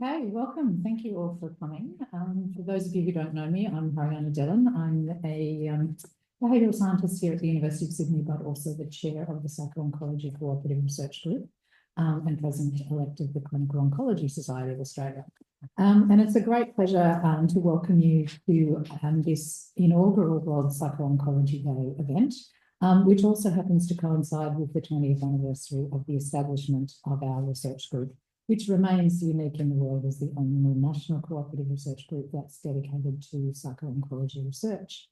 Okay, welcome. Thank you all for coming. For those of you who don't know me, I'm Haryana Dhillon. I'm a behavioural scientist here at the University of Sydney, but also the chair of the Psycho-Oncology Cooperative Research Group and president-elect of the Clinical Oncology Society of Australia. And it's a great pleasure to welcome you to this inaugural World Psycho-Oncology Day event, which also happens to coincide with the 20th anniversary of the establishment of our research group, which remains unique in the world as the only national cooperative research group that's dedicated to psycho-oncology research.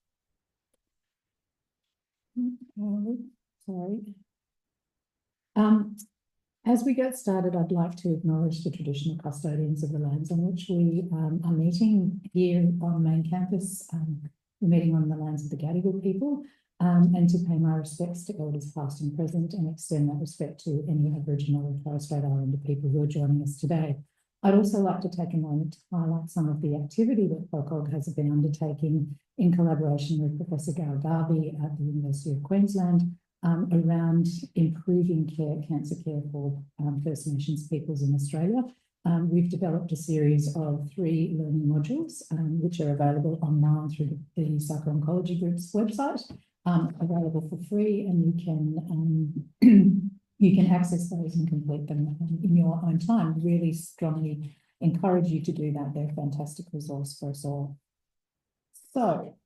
Sorry. As we get started, I'd like to acknowledge the traditional custodians of the lands on which we are meeting here on main campus. We're meeting on the lands of the Gadigal people, and to pay my respects to elders past and present and extend that respect to any Aboriginal or Torres Strait Islander people who are joining us today. I'd also like to take a moment to highlight some of the activity that PoCoG has been undertaking in collaboration with Professor Garby at the University of Queensland around improving cancer care for First Nations peoples in Australia. We've developed a series of 3 learning modules, which are available online through the Psycho-Oncology Group's website. Available for free, and you can access those and complete them in your own time. Really strongly encourage you to do that. They're a fantastic resource for us all. So,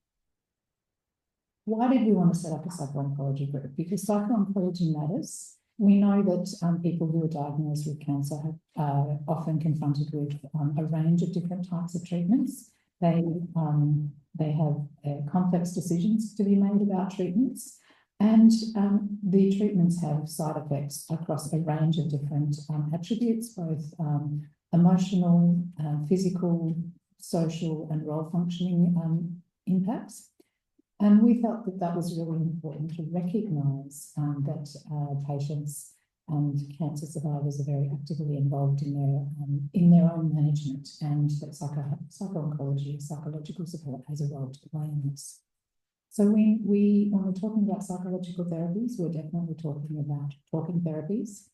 why did we want to set up a psycho-oncology group? Because psycho-oncology matters. We know that people who are diagnosed with cancer are often confronted with a range of different types of treatments. They have complex decisions to be made about treatments, and the treatments have side effects across a range of different attributes, both emotional, physical, social, and role functioning impacts. And we felt that that was really important to recognise that patients and cancer survivors are very actively involved in their own management, and that psycho-oncology, psychological support has a role to play in this. So when we're talking about psychological therapies, we're definitely talking about talking therapies,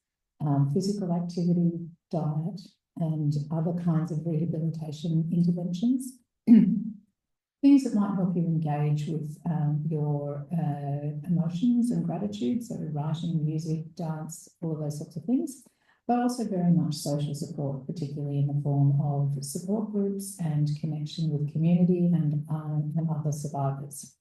physical activity, diet, and other kinds of rehabilitation interventions. Things that might help you engage with your emotions and gratitude, so writing, music, dance, all of those sorts of things, but also very much social support, particularly in the form of support groups and connection with community and other survivors.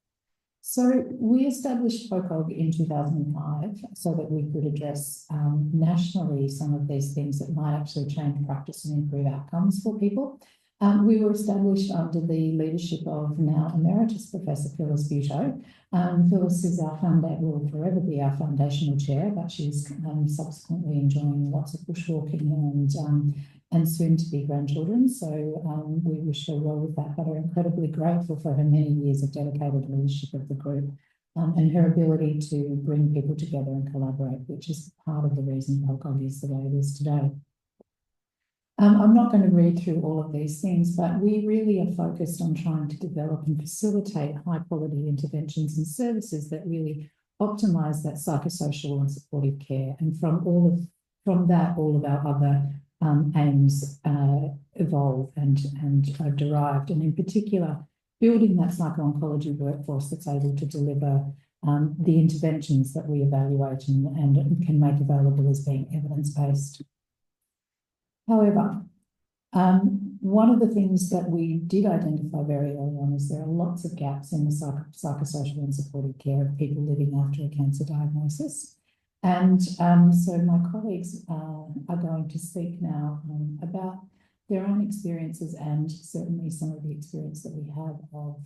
So we established PoCoG in 2005 so that we could address nationally some of these things that might actually change practice and improve outcomes for people. We were established under the leadership of now Emeritus Professor Phyllis Buteau. Phyllis is will forever be our foundational chair, but she's subsequently enjoying lots of bushwalking and soon to be grandchildren. So we wish her well with that, but are incredibly grateful for her many years of dedicated leadership of the group and her ability to bring people together and collaborate, which is part of the reason PoCoG is the way it is today. I'm not going to read through all of these things, but we really are focused on trying to develop and facilitate high-quality interventions and services that really optimise that psychosocial and supportive care. And from that, all of our other aims evolve and are derived. And in particular, building that psycho-oncology workforce that's able to deliver the interventions that we evaluate and can make available as being evidence-based. However, one of the things that we did identify very early on is there are lots of gaps in the psychosocial and supportive care of people living after a cancer diagnosis. And so my colleagues are going to speak now about their own experiences and certainly some of the experience that we have of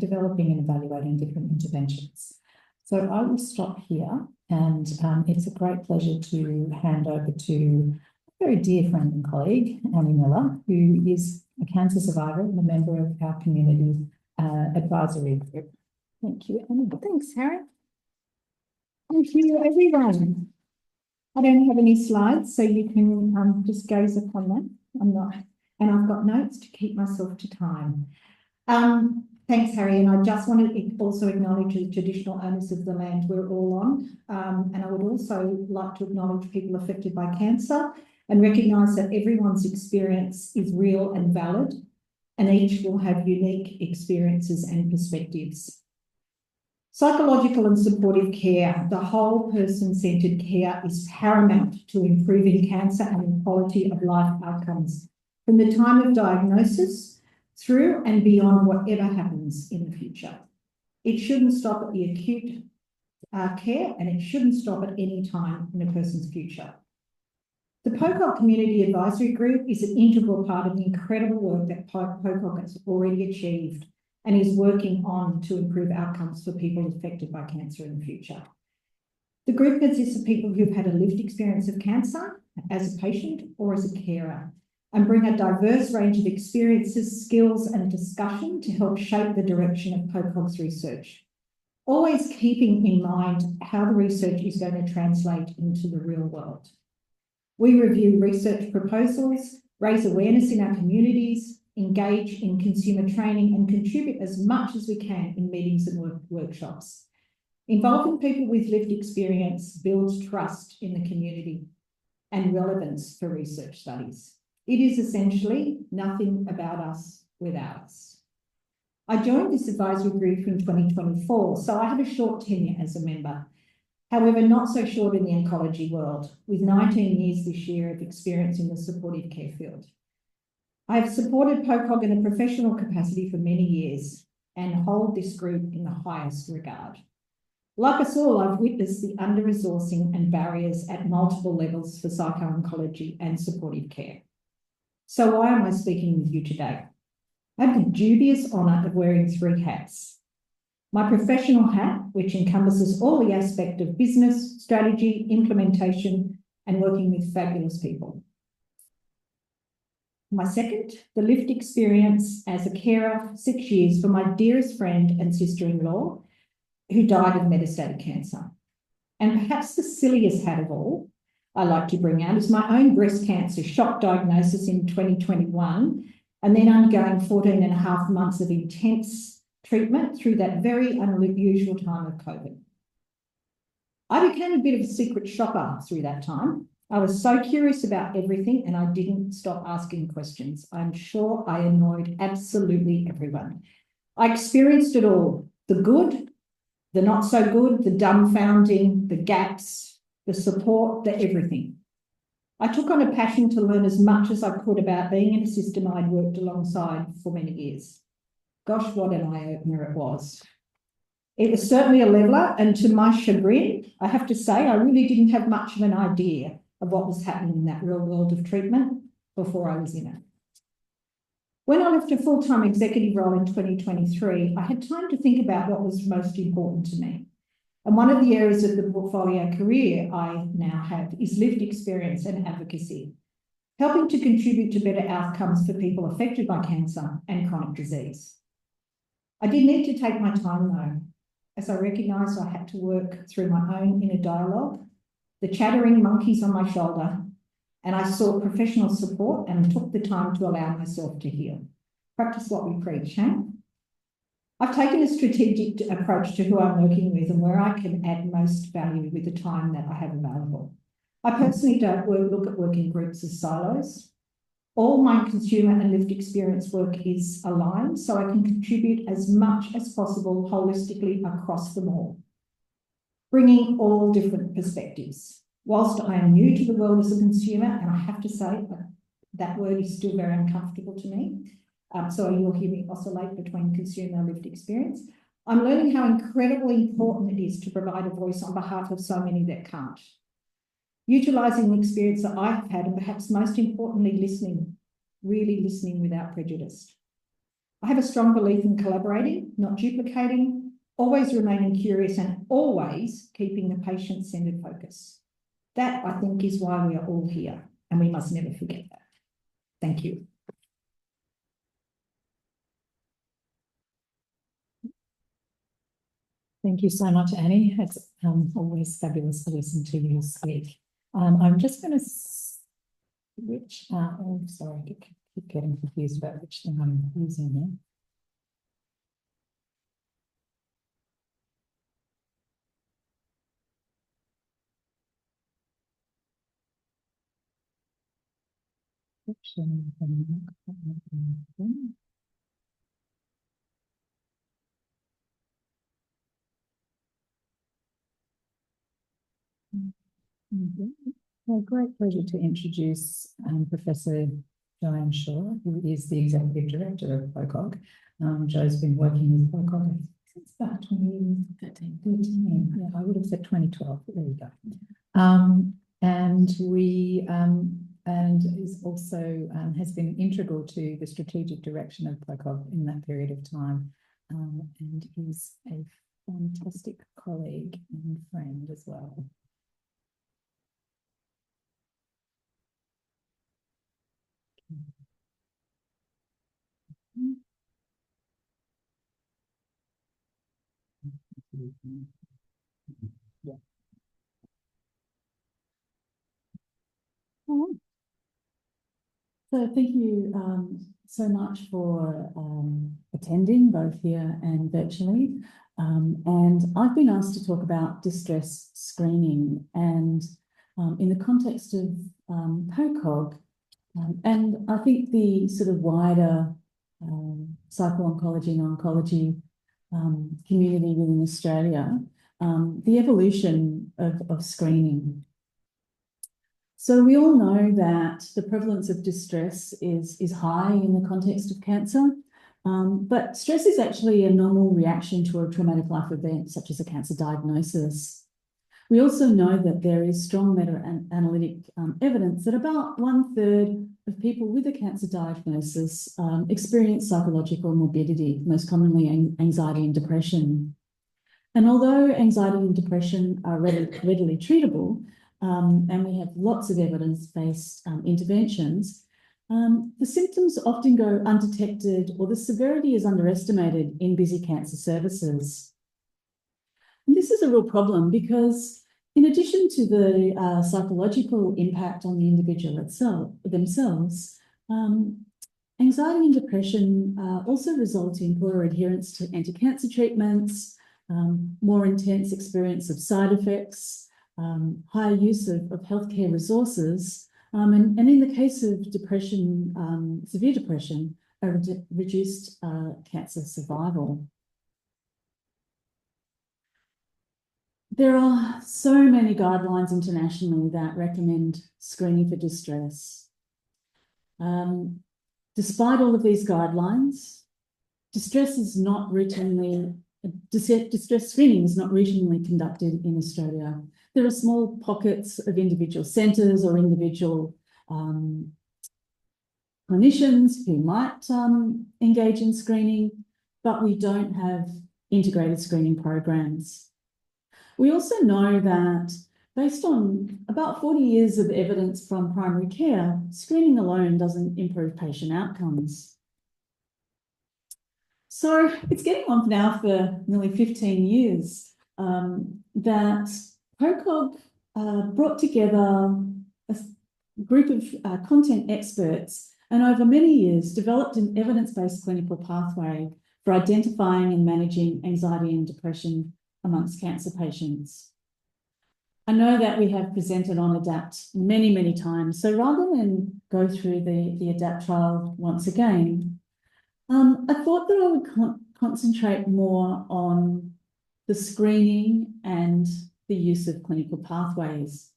developing and evaluating different interventions. So I will stop here, and it's a great pleasure to hand over to a very dear friend and colleague, Annie Miller, who is a cancer survivor and a member of our community advisory group. Thank you, Annie. Thanks, Harry. Thank you, everyone. I don't have any slides, so you can just gaze upon that. And I've got notes to keep myself to time. Thanks, Harry. And I just want to also acknowledge the traditional owners of the land we're all on. And I would also like to acknowledge people affected by cancer and recognise that everyone's experience is real and valid, and each will have unique experiences and perspectives. Psychological and supportive care, the whole person-centred care, is paramount to improving cancer and quality of life outcomes from the time of diagnosis through and beyond whatever happens in the future. It shouldn't stop at the acute care, and it shouldn't stop at any time in a person's future. The PoCoG Community Advisory Group is an integral part of the incredible work that PoCoG has already achieved and is working on to improve outcomes for people affected by cancer in the future. The group consists of people who've had a lived experience of cancer as a patient or as a carer, and bring a diverse range of experiences, skills, and discussion to help shape the direction of PoCoG's research, always keeping in mind how the research is going to translate into the real world. We review research proposals, raise awareness in our communities, engage in consumer training, and contribute as much as we can in meetings and workshops. Involving people with lived experience builds trust in the community and relevance for research studies. It is essentially nothing about us without us. I joined this advisory group in 2024, so I have a short tenure as a member. However, not so short in the oncology world, with 19 years this year of experience in the supportive care field. I have supported PoCoG in a professional capacity for many years and hold this group in the highest regard. Like us all, I've witnessed the under-resourcing and barriers at multiple levels for psycho-oncology and supportive care. So why am I speaking with you today? I have the dubious honour of wearing 3 hats. My professional hat, which encompasses all the aspect of business, strategy, implementation, and working with fabulous people. My second, the lived experience as a carer for 6 years for my dearest friend and sister-in-law who died of metastatic cancer. And perhaps the silliest hat of all I like to bring out is my own breast cancer shock diagnosis in 2021, and then undergoing 14 and a half months of intense treatment through that very unusual time of COVID. I became a bit of a secret shopper through that time. I was so curious about everything and I didn't stop asking questions. I'm sure I annoyed absolutely everyone. I experienced it all, the good, the not so good, the dumbfounding, the gaps, the support, the everything. I took on a passion to learn as much as I could about being in a system I'd worked alongside for many years. Gosh, what an eye-opener it was. It was certainly a leveller, and to my chagrin, I have to say I really didn't have much of an idea of what was happening in that real world of treatment before I was in it. When I left a full-time executive role in 2023, I had time to think about what was most important to me. And one of the areas of the portfolio career I now have is lived experience and advocacy, helping to contribute to better outcomes for people affected by cancer and chronic disease. I did need to take my time though, as I recognised I had to work through my own inner dialogue, the chattering monkeys on my shoulder, and I sought professional support and took the time to allow myself to heal. Practice what we preach, huh? I've taken a strategic approach to who I'm working with and where I can add most value with the time that I have available. I personally don't look at working groups as silos. All my consumer and lived experience work is aligned, so I can contribute as much as possible holistically across them all, bringing all different perspectives. Whilst I am new to the world as a consumer, and I have to say that word is still very uncomfortable to me, so you'll hear me oscillate between consumer and lived experience, I'm learning how incredibly important it is to provide a voice on behalf of so many that can't. Utilising the experience that I have had, and perhaps most importantly, listening, really listening without prejudice. I have a strong belief in collaborating, not duplicating, always remaining curious, and always keeping the patient-centred focus. That, I think, is why we are all here, and we must never forget that. Thank you. Thank you so much, Annie. It's always fabulous to listen to you speak. I'm just going to switch. Sorry, I keep getting confused about which thing I'm using here. Well, great pleasure to introduce Professor Joanne Shaw, who is the Executive Director of PoCoG. Jo's been working with PoCoG since about 2013. Yeah, I would have said 2012, but there you go. And is also has been integral to the strategic direction of PoCoG in that period of time, and is a fantastic colleague and friend as well. Yeah. So thank you so much for attending both here and virtually. And I've been asked to talk about distress screening and in the context of PoCoG, and I think the sort of wider psycho-oncology and oncology community within Australia, the evolution of screening. So we all know that the prevalence of distress is high in the context of cancer, but stress is actually a normal reaction to a traumatic life event, such as a cancer diagnosis. We also know that there is strong meta-analytic evidence that about 1/3 of people with a cancer diagnosis experience psychological morbidity, most commonly anxiety and depression. And although anxiety and depression are readily treatable, and we have lots of evidence-based interventions, the symptoms often go undetected or the severity is underestimated in busy cancer services. And this is a real problem because in addition to the psychological impact on the individual themselves, anxiety and depression also result in poorer adherence to anti-cancer treatments, more intense experience of side effects, higher use of healthcare resources, and in the case of depression, severe depression, a reduced cancer survival. There are so many guidelines internationally that recommend screening for distress. Despite all of these guidelines, distress screening is not routinely conducted in Australia. There are small pockets of individual centres or individual clinicians who might engage in screening, but we don't have integrated screening programs. We also know that based on about 40 years of evidence from primary care, screening alone doesn't improve patient outcomes. So it's getting on now for nearly 15 years that PoCoG brought together a group of content experts and over many years developed an evidence-based clinical pathway for identifying and managing anxiety and depression amongst cancer patients. I know that we have presented on ADAPT many, many times, so rather than go through the ADAPT trial once again, I thought that I would concentrate more on the screening and the use of clinical pathways.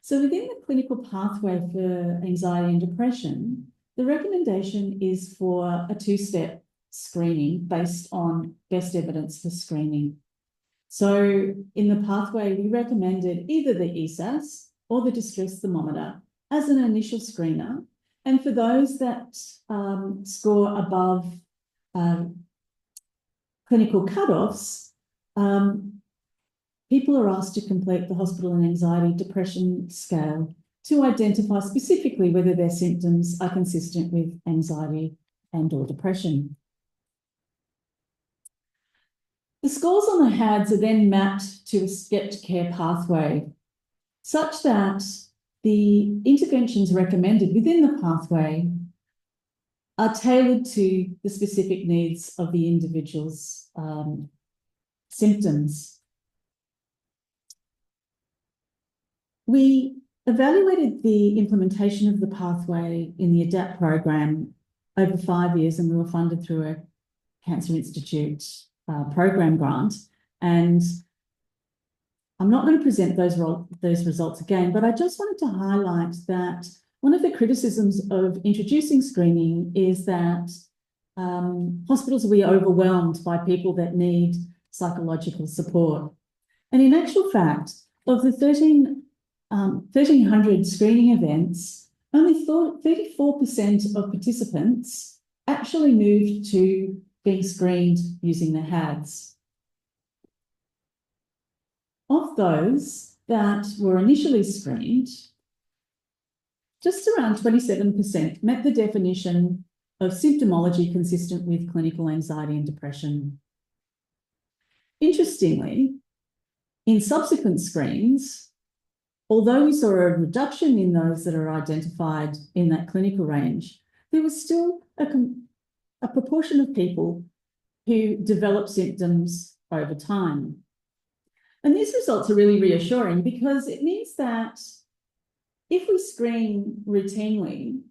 So within the clinical pathway for anxiety and depression, the recommendation is for a two-step screening based on best evidence for screening. So in the pathway, we recommended either the ESAS or the distress thermometer as an initial screener. And for those that score above clinical cutoffs, people are asked to complete the hospital and anxiety depression scale to identify specifically whether their symptoms are consistent with anxiety and/or depression. The scores on the HADs are then mapped to a stepped care pathway such that the interventions recommended within the pathway are tailored to the specific needs of the individual's symptoms. We evaluated the implementation of the pathway in the ADAPT program over 5 years, and we were funded through a Cancer Institute program grant. And I'm not going to present those results again, but I just wanted to highlight that one of the criticisms of introducing screening is that hospitals will be overwhelmed by people that need psychological support. And in actual fact, of the 1,300 screening events, only 34% of participants actually moved to being screened using the HADS. Of those that were initially screened, just around 27% met the definition of symptomology consistent with clinical anxiety and depression. Interestingly, in subsequent screens, although we saw a reduction in those that are identified in that clinical range, there was still a proportion of people who develop symptoms over time. And these results are really reassuring because it means that if we screen routinely,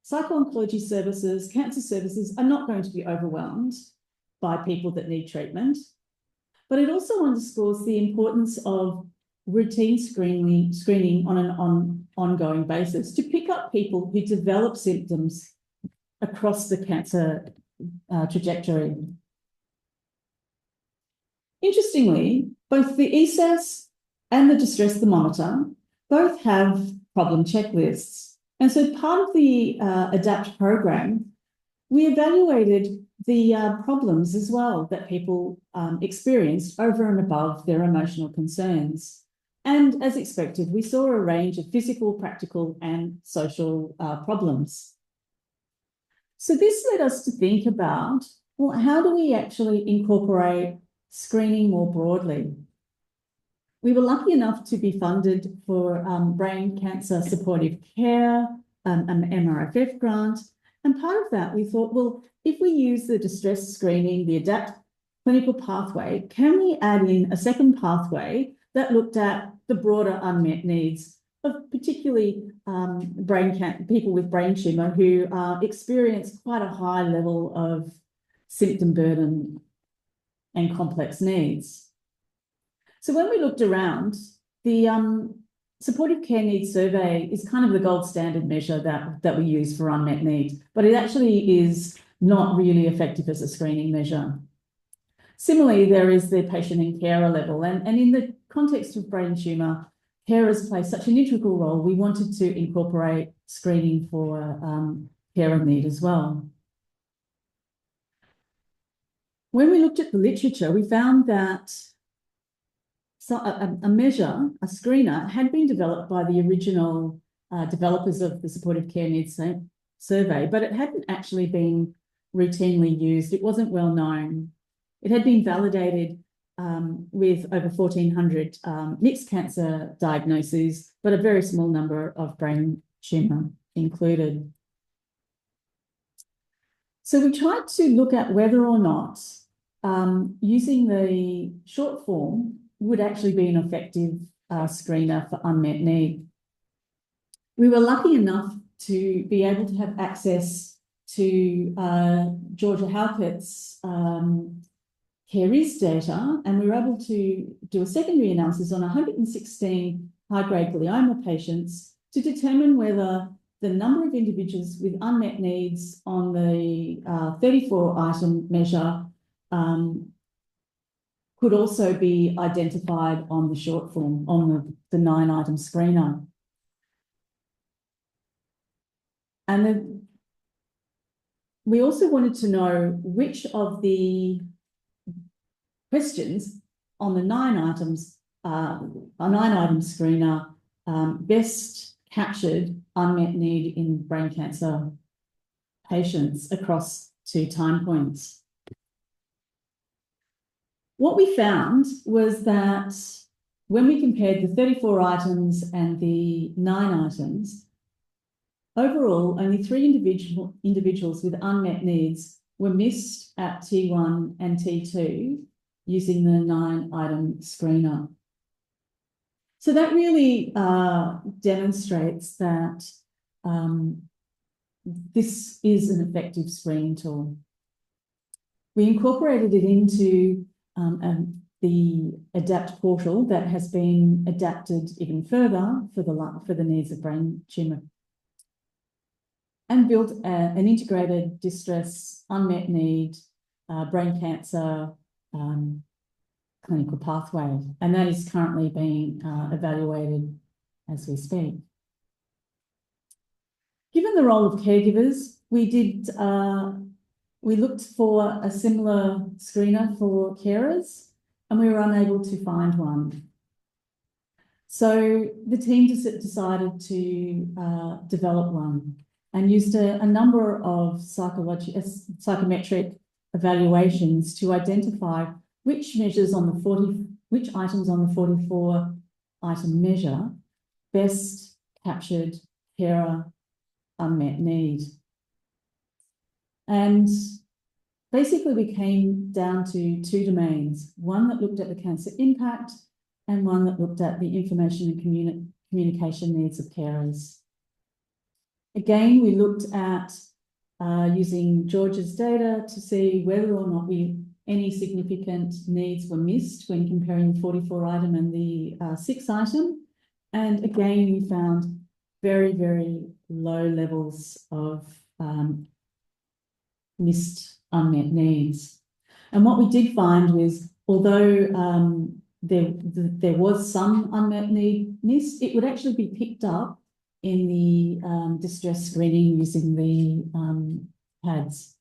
psycho-oncology services, cancer services are not going to be overwhelmed by people that need treatment. But it also underscores the importance of routine screening on an ongoing basis to pick up people who develop symptoms across the cancer trajectory. Interestingly, both the ESAS and the distress thermometer both have problem checklists. And so part of the ADAPT program, we evaluated the problems as well that people experienced over and above their emotional concerns. And as expected, we saw a range of physical, practical, and social problems. So this led us to think about, well, how do we actually incorporate screening more broadly? We were lucky enough to be funded for brain cancer supportive care, an MRFF grant. And part of that, we thought, well, if we use the distress screening, the ADAPT clinical pathway, can we add in a second pathway that looked at the broader unmet needs of particularly people with brain tumour who experience quite a high level of symptom burden and complex needs. So when we looked around, the supportive care needs survey is kind of the gold standard measure that we use for unmet need, but it actually is not really effective as a screening measure. Similarly, there is the patient and carer level, and in the context of brain tumour, carers play such an integral role. We wanted to incorporate screening for carer need as well. When we looked at the literature, we found that a measure, a screener, had been developed by the original developers of the supportive care needs survey, but it hadn't actually been routinely used. It wasn't well known. It had been validated with over 1,400 mixed cancer diagnoses, but a very small number of brain tumour included. So we tried to look at whether or not using the short form would actually be an effective screener for unmet need. We were lucky enough to be able to have access to Georgia Halkett's CareIS data, and we were able to do a secondary analysis on 116 high-grade glioma patients to determine whether the number of individuals with unmet needs on the 34-item measure could also be identified on the short form, on the 9-item screener. And then we also wanted to know which of the questions on the 9-item screener best captured unmet need in brain cancer patients across 2 time points. What we found was that when we compared the 34 items and the 9 items, overall, only 3 individuals with unmet needs were missed at T1 and T2 using the 9-item screener. So that really demonstrates that this is an effective screening tool. We incorporated it into the ADAPT portal that has been adapted even further for the needs of brain tumour, and built an integrated distress, unmet need, brain cancer clinical pathway, and that is currently being evaluated as we speak. Given the role of caregivers, we looked for a similar screener for carers, and we were unable to find one. So the team decided to develop one and used a number of psychometric evaluations to identify which items on the 44 item measure best captured carer unmet need. And basically we came down to two domains, one that looked at the cancer impact and one that looked at the information and communication needs of carers. Again, we looked at using George's data to see whether or not any significant needs were missed when comparing the 44 item and the 6 item. And again, we found very, very low levels of missed unmet needs. And what we did find was, although there was some unmet need missed, it would actually be picked up in the distress screening using the PADS.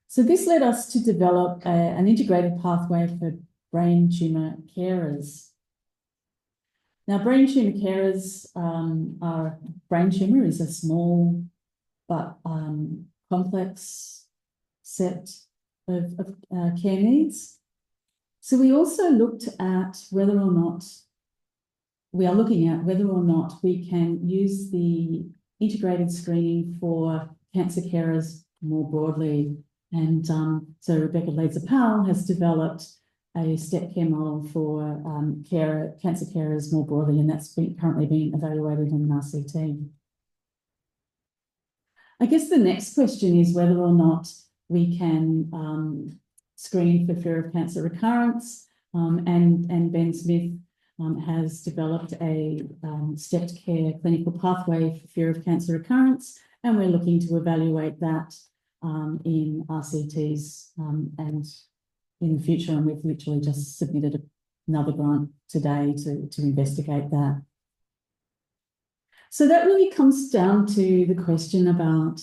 So this led us to develop an integrated pathway for brain tumour carers. Now, brain tumour carers brain tumour is a small but complex set of care needs. So we also looked at whether or not we can use the integrated screening for cancer carers more broadly. And so Rebecca Leitzer-Powell has developed a step care model for cancer carers more broadly, and that's currently being evaluated in RCT. I guess the next question is whether or not we can screen for fear of cancer recurrence, and Ben Smith has developed a stepped care clinical pathway for fear of cancer recurrence, and we're looking to evaluate that in RCTs and in the future, and we've literally just submitted another grant today to investigate that. So that really comes down to the question about,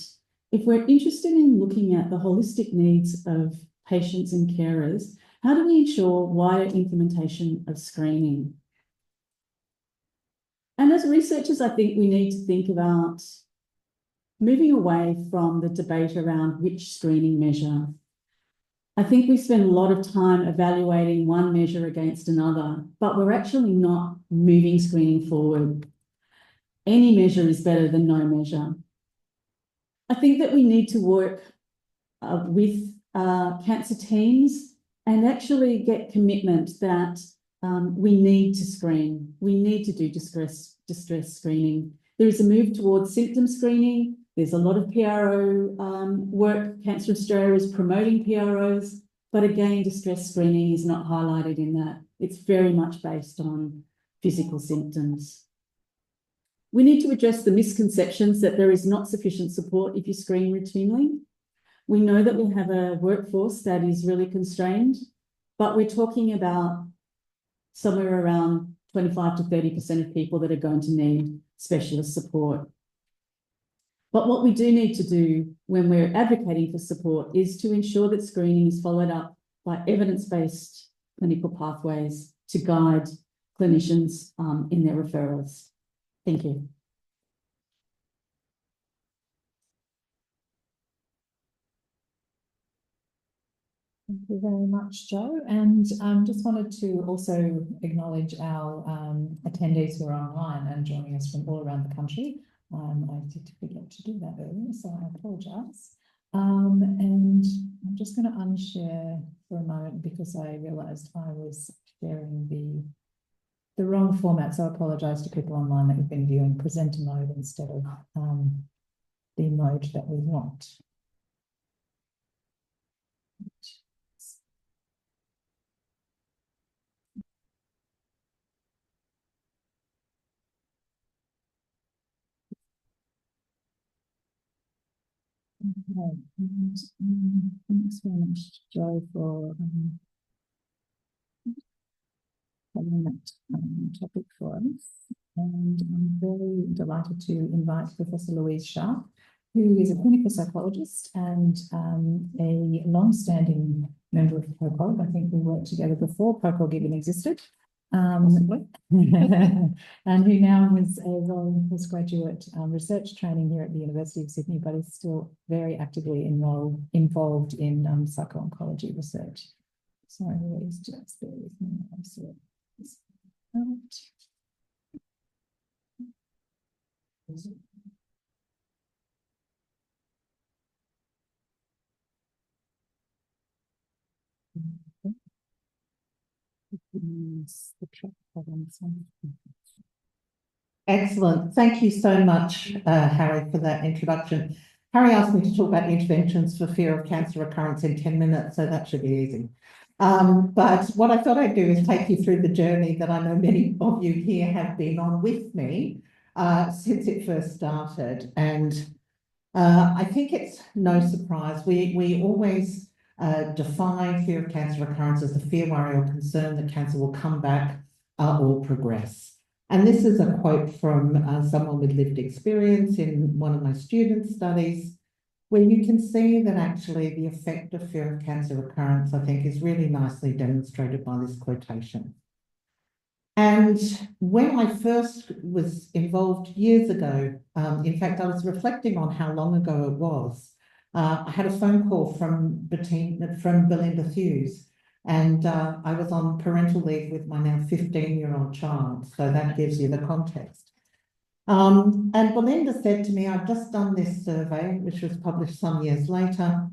if we're interested in looking at the holistic needs of patients and carers, how do we ensure wider implementation of screening? And as researchers, I think we need to think about moving away from the debate around which screening measure. I think we spend a lot of time evaluating one measure against another, but we're actually not moving screening forward. Any measure is better than no measure. I think that we need to work with cancer teams and actually get commitment that we need to screen. We need to do distress screening. There is a move towards symptom screening. There's a lot of PRO work. Cancer Australia is promoting PROs, but again, distress screening is not highlighted in that. It's very much based on physical symptoms. We need to address the misconceptions that there is not sufficient support if you screen routinely. We know that we have a workforce that is really constrained, but we're talking about somewhere around 25 to 30% of people that are going to need specialist support. But what we do need to do when we're advocating for support is to ensure that screening is followed up by evidence-based clinical pathways to guide clinicians in their referrals. Thank you. Thank you very much, Jo. And just wanted to also acknowledge our attendees who are online and joining us from all around the country. I did forget to do that earlier, so I apologise. And I'm just going to unshare for a moment because I realized I was sharing the wrong format. So I apologize to people online that have been viewing presenter mode instead of the mode that we want. Okay. And, thanks very much, Joe, for having that topic for us. And I'm very delighted to invite Professor Louise Sharpe, who is a clinical psychologist and a long-standing member of PoCoG. I think we worked together before PoCoG even existed. And who now has a role in postgraduate research training here at the University of Sydney, but is still very actively involved in psycho-oncology research. Sorry, Louise, just bear with me. I'm sorry. Excellent. Thank you so much, Harry, for that introduction. Harry asked me to talk about interventions for fear of cancer recurrence in 10 minutes, so that should be easy. But what I thought I'd do is take you through the journey that I know many of you here have been on with me since it first started. And I think it's no surprise. We always define fear of cancer recurrence as the fear, worry, or concern that cancer will come back or progress. And this is a quote from someone with lived experience in one of my student studies, where you can see that actually the effect of fear of cancer recurrence, I think, is really nicely demonstrated by this quotation. And when I first was involved years ago, in fact, I was reflecting on how long ago it was. I had a phone call from Belinda Hughes, and I was on parental leave with my now 15-year-old child. So that gives you the context. And Belinda said to me, I've just done this survey, which was published some years later.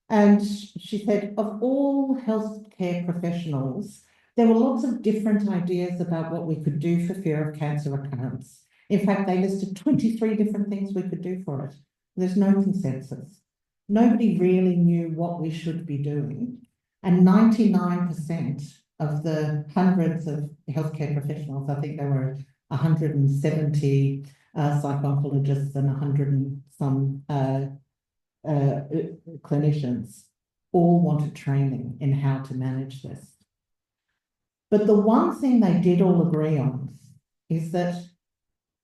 And she said, of all healthcare professionals, there were lots of different ideas about what we could do for fear of cancer recurrence. In fact, they listed 23 different things we could do for it. There's no consensus. Nobody really knew what we should be doing. And 99% of the hundreds of healthcare professionals, I think there were 170 psycho-oncologists and 100 and some clinicians, all wanted training in how to manage this. But the one thing they did all agree on is that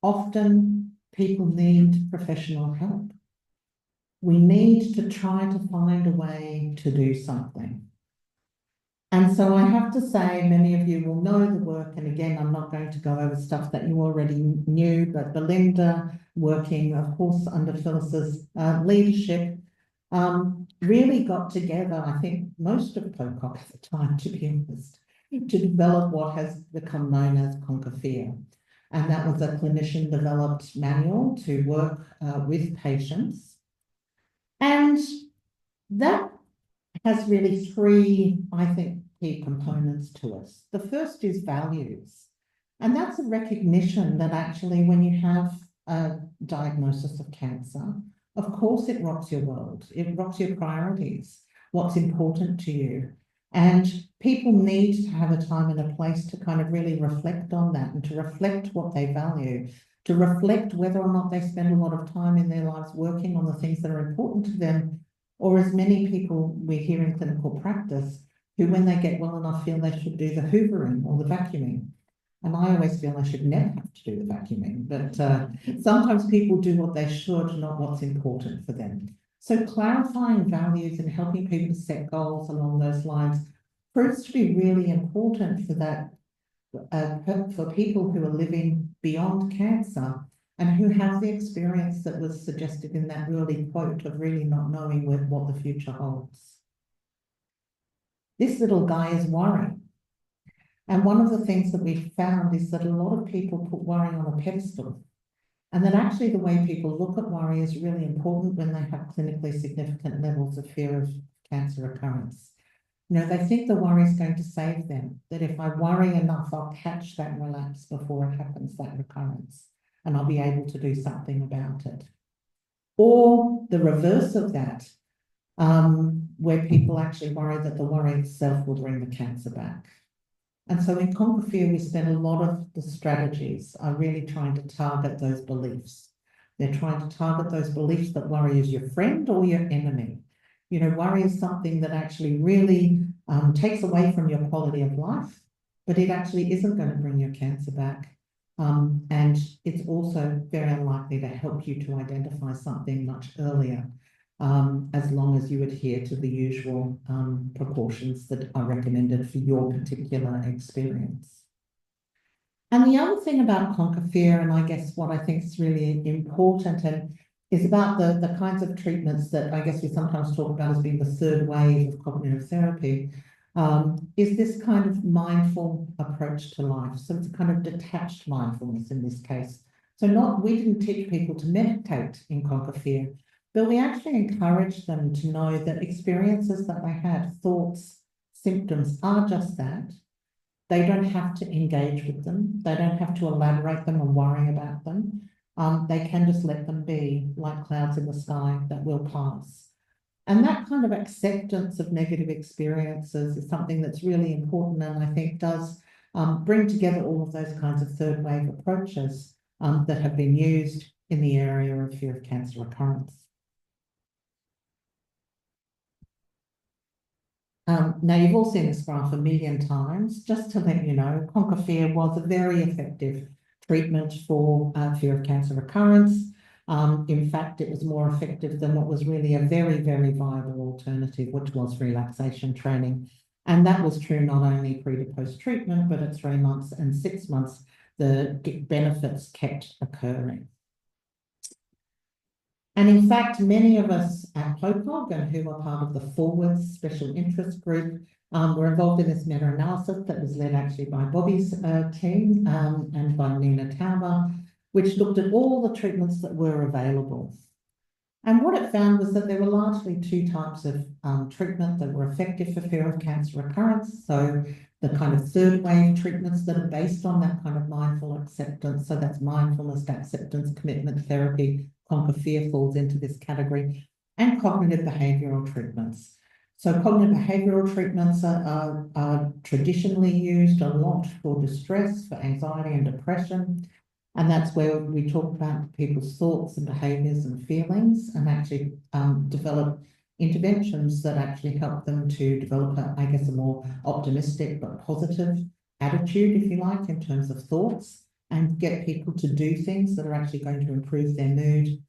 often people need professional help. We need to try to find a way to do something. And so I have to say, many of you will know the work, and again, I'm not going to go over stuff that you already knew, but Belinda, working, of course, under Phyllis's leadership, really got together, I think, most of PoCoG at the time, to be honest, to develop what has become known as Conquer Fear. And that was a clinician-developed manual to work with patients. And that has really three, I think, key components to us. The first is values. And that's a recognition that actually when you have a diagnosis of cancer, of course it rocks your world. It rocks your priorities, what's important to you. And people need to have a time and a place to kind of really reflect on that and to reflect what they value, to reflect whether or not they spend a lot of time in their lives working on the things that are important to them, or as many people we hear in clinical practice who, when they get well enough, feel they should do the hoovering or the vacuuming. And I always feel I should never have to do the vacuuming, but sometimes people do what they should, not what's important for them. So clarifying values and helping people to set goals along those lines proves to be really important for that, for people who are living beyond cancer and who have the experience that was suggested in that early quote of really not knowing what the future holds. This little guy is worrying. And one of the things that we found is that a lot of people put worry on a pedestal. and that actually the way people look at worry is really important when they have clinically significant levels of fear of cancer recurrence. You know, they think the worry is going to save them, that if I worry enough, I'll catch that relapse before it happens, that recurrence, and I'll be able to do something about it. Or the reverse of that, where people actually worry that the worry itself will bring the cancer back. And so in Conquer Fear, we spend a lot of the strategies are really trying to target those beliefs. They're trying to target those beliefs that worry is your friend or your enemy. You know, worry is something that actually really takes away from your quality of life, but it actually isn't going to bring your cancer back. And it's also very unlikely to help you to identify something much earlier, as long as you adhere to the usual precautions that are recommended for your particular experience. And the other thing about Conquer Fear, and I guess what I think is really important, and is about the kinds of treatments that I guess we sometimes talk about as being the third wave of cognitive therapy, is this kind of mindful approach to life. So it's a kind of detached mindfulness in this case. So we didn't teach people to meditate in Conquer Fear, but we actually encourage them to know that experiences that they had, thoughts, symptoms, are just that. They don't have to engage with them. They don't have to elaborate them or worry about them. They can just let them be like clouds in the sky that will pass. And that kind of acceptance of negative experiences is something that's really important, and I think does bring together all of those kinds of third wave approaches that have been used in the area of fear of cancer recurrence. Now, you've all seen this graph a million times. Just to let you know, Conquer Fear was a very effective treatment for fear of cancer recurrence. In fact, it was more effective than what was really a very, very viable alternative, which was relaxation training. And that was true not only pre to post treatment, but at 3 months and 6 months, the benefits kept occurring. And in fact, many of us at PoCoG, and who are part of the Forwards Special Interest Group, were involved in this meta-analysis that was led actually by Bobby's team and by Nina Tauber, which looked at all the treatments that were available. And what it found was that there were largely 2 types of treatment that were effective for fear of cancer recurrence. So the kind of third wave treatments that are based on that kind of mindful acceptance. So that's mindfulness, acceptance, commitment therapy. Conquer Fear falls into this category, and cognitive behavioural treatments. So cognitive behavioural treatments are traditionally used a lot for distress, for anxiety and depression. And that's where we talk about people's thoughts and behaviours and feelings, and actually develop interventions that actually help them to develop, I guess, a more optimistic but positive attitude, if you like, in terms of thoughts, and get people to do things that are actually going to improve their mood.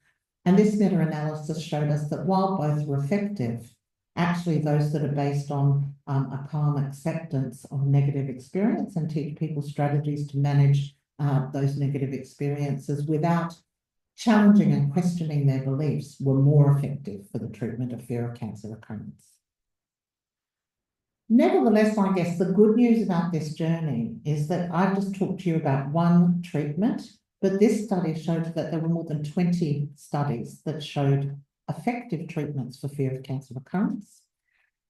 And this meta-analysis showed us that while both were effective, actually those that are based on a calm acceptance of negative experience and teach people strategies to manage those negative experiences without challenging and questioning their beliefs were more effective for the treatment of fear of cancer recurrence. Nevertheless, I guess the good news about this journey is that I've just talked to you about one treatment, but this study showed that there were more than 20 studies that showed effective treatments for fear of cancer recurrence.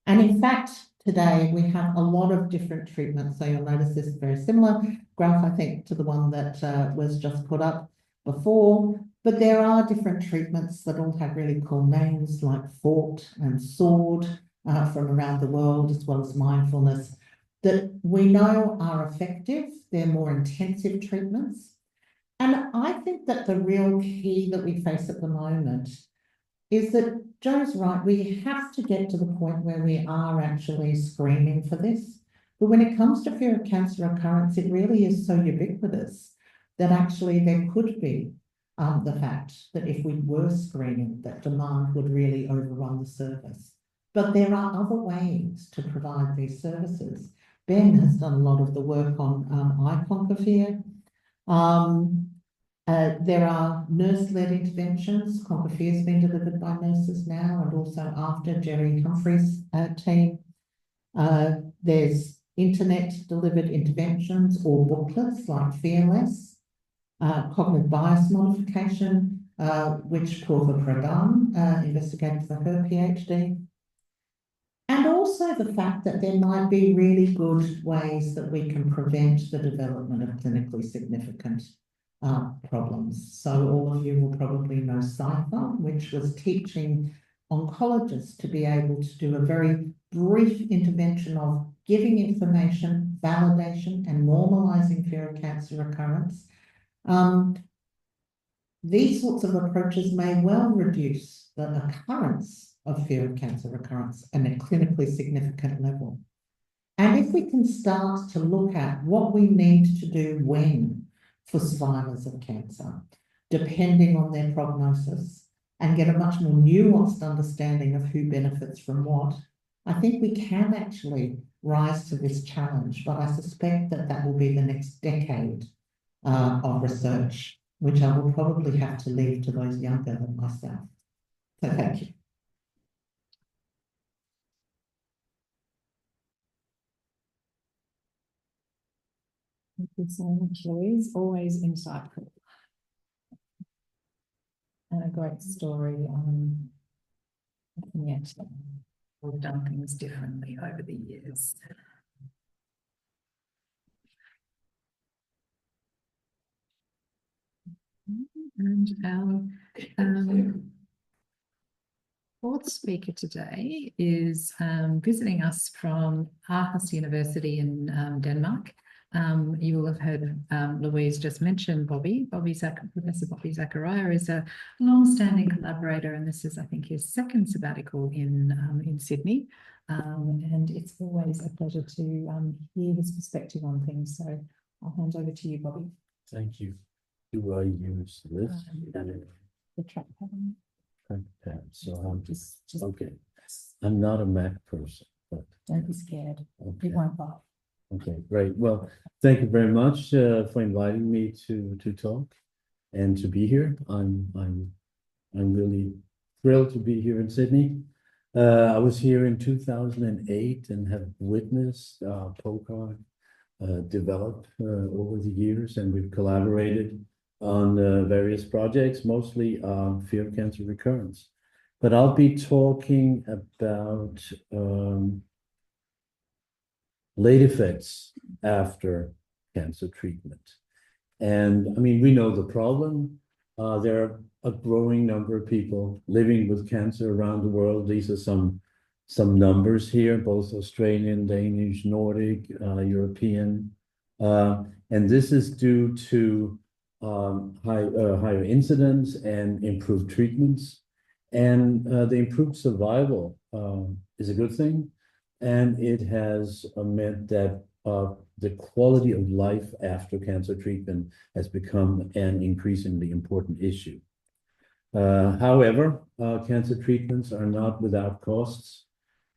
And in fact, today we have a lot of different treatments. So you'll notice this is a very similar graph, I think, to the one that was just put up before. But there are different treatments that all have really cool names like Fort and Sword from around the world, as well as mindfulness, that we know are effective. They're more intensive treatments. And I think that the real key that we face at the moment is that Jo's right, we have to get to the point where we are actually screening for this. But when it comes to fear of cancer recurrence, it really is so ubiquitous that actually there could be the fact that if we were screening, that demand would really overrun the service. But there are other ways to provide these services. Ben has done a lot of the work on Conquer Fear. There are nurse-led interventions. Conquer Fear has been delivered by nurses now, and also after Jerry Humphrey's team. There's internet-delivered interventions or booklets like Fearless. cognitive bias modification, which Prof investigated for her PhD. And also the fact that there might be really good ways that we can prevent the development of clinically significant problems. So all of you will probably know Symptom, which was teaching oncologists to be able to do a very brief intervention of giving information, validation, and normalizing fear of cancer recurrence. These sorts of approaches may well reduce the occurrence of fear of cancer recurrence at a clinically significant level. And if we can start to look at what we need to do when for survivors of cancer, depending on their prognosis, and get a much more nuanced understanding of who benefits from what, I think we can actually rise to this challenge, but I suspect that that will be the next decade of research, which I will probably have to leave to those younger than myself. So thank you. Thank you so much, Louise. Always insightful. And a great story on yet we've done things differently over the years. And our fourth speaker today is visiting us from Aarhus University in Denmark. You will have heard Louise just mention Professor Bobby Zachariae is a long-standing collaborator, and this is, I think, his second sabbatical in Sydney. And it's always a pleasure to hear his perspective on things. So I'll hand over to you, Bobby. Thank you. Do I use this? The trackpad. Trackpad. So I'm Just okay. I'm not a Mac person, but don't be scared. okay. It won't bite. Okay, great. Well, thank you very much for inviting me to talk and to be here. I'm really thrilled to be here in Sydney. I was here in 2008 and have witnessed PoCoG develop over the years, and we've collaborated on various projects, mostly fear of cancer recurrence. But I'll be talking about late effects after cancer treatment. And I mean, we know the problem. There are a growing number of people living with cancer around the world. These are some numbers here, both Australian, Danish, Nordic, European. And this is due to higher incidence and improved treatments. And the improved survival is a good thing. And it has meant that the quality of life after cancer treatment has become an increasingly important issue. However, cancer treatments are not without costs.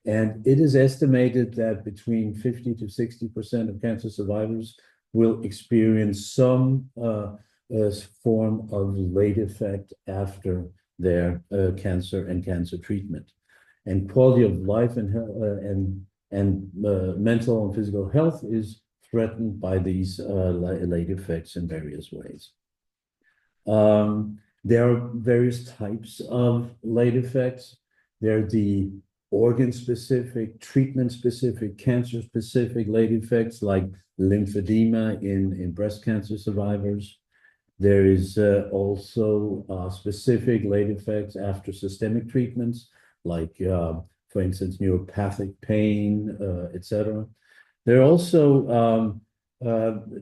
And it is estimated that between 50 to 60% of cancer survivors will experience some form of late effect after their cancer and cancer treatment. And quality of life and mental and physical health is threatened by these late effects in various ways. There are various types of late effects. There are the organ-specific, treatment-specific, cancer-specific late effects like lymphedema in breast cancer survivors. There is also specific late effects after systemic treatments, like, for instance, neuropathic pain, etc. There are also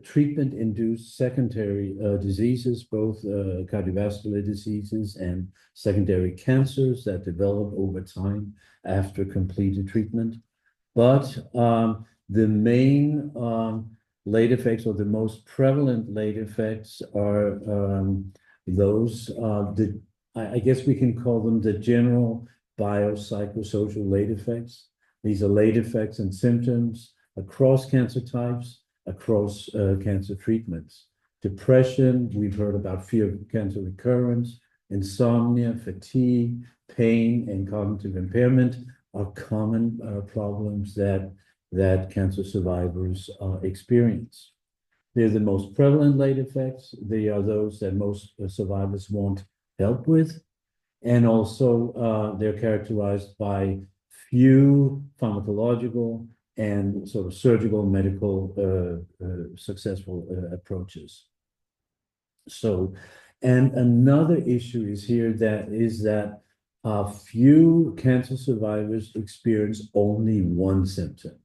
treatment-induced secondary diseases, both cardiovascular diseases and secondary cancers that develop over time after completed treatment. But the main late effects, or the most prevalent late effects, are those that I guess we can call them the general biopsychosocial late effects. These are late effects and symptoms across cancer types, across cancer treatments. Depression, we've heard about fear of cancer recurrence, insomnia, fatigue, pain, and cognitive impairment are common problems that cancer survivors experience. They're the most prevalent late effects. They are those that most survivors want help with. And also, they're characterized by few pharmacological and sort of surgical medical successful approaches. So, and another issue is here that few cancer survivors experience only one symptom.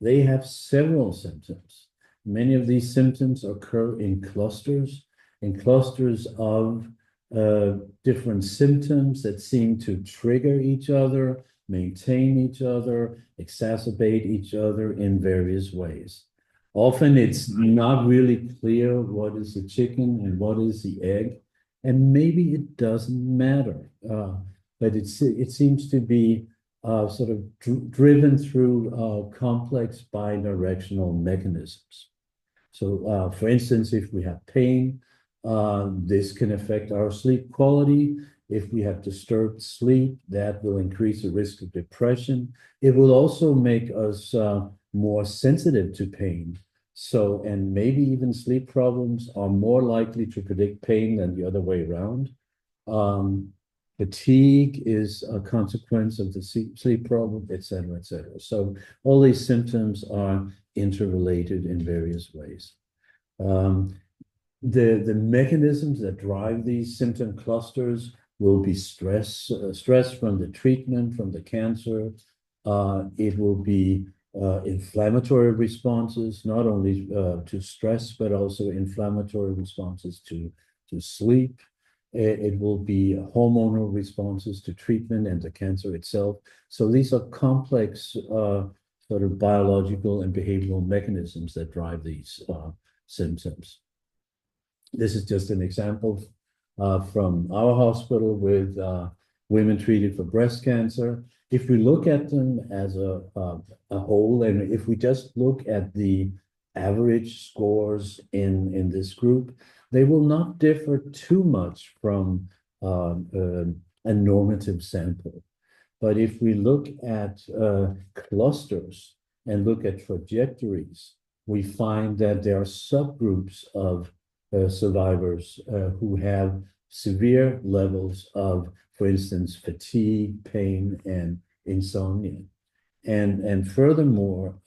They have several symptoms. Many of these symptoms occur in clusters of different symptoms that seem to trigger each other, maintain each other, exacerbate each other in various ways. Often it's not really clear what is the chicken and what is the egg, and maybe it doesn't matter, but it seems to be sort of driven through complex bidirectional mechanisms. So, for instance, if we have pain, this can affect our sleep quality. If we have disturbed sleep, that will increase the risk of depression. It will also make us more sensitive to pain. So, and maybe even sleep problems are more likely to predict pain than the other way around. Fatigue is a consequence of the sleep problem, et cetera, et cetera. So all these symptoms are interrelated in various ways. The mechanisms that drive these symptom clusters will be stress from the treatment, from the cancer. It will be inflammatory responses, not only to stress, but also inflammatory responses to sleep. It will be hormonal responses to treatment and the cancer itself. So these are complex sort of biological and behavioral mechanisms that drive these symptoms. This is just an example from our hospital with women treated for breast cancer. If we look at them as a whole, and if we just look at the average scores in this group, they will not differ too much from a normative sample. But if we look at clusters and look at trajectories, we find that there are subgroups of survivors who have severe levels of, for instance, fatigue, pain, and insomnia. And furthermore,